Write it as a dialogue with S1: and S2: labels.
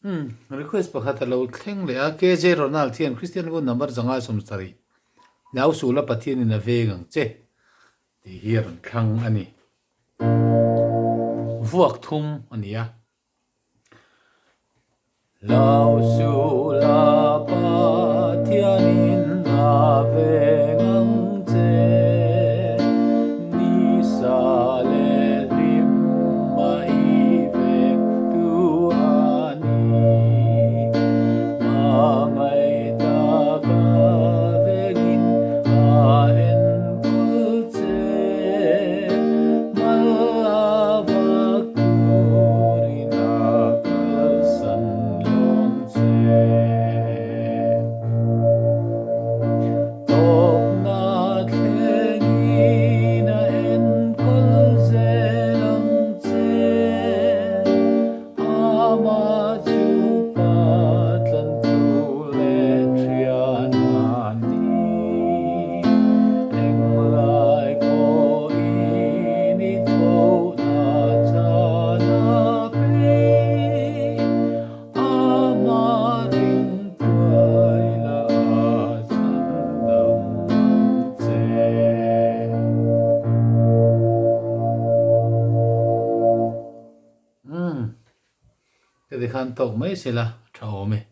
S1: request pakhat lo thleng le a KJ Ronald thian Christian gun number zanga somsari naw sula pathian in a vegang che ti hier thlang ani vuak thum ania law sula pathian in a vegang che ni sa le lim mai ve tu Angai ta ka vegin a en kulche malawak turina kalsan longche tok na thlengina en kulche langche ama chu patlan tu le trianani englai ko ini to na chana pe ama ring tuai la chandam che cái gì khăn tộc mấy xí là trâu mày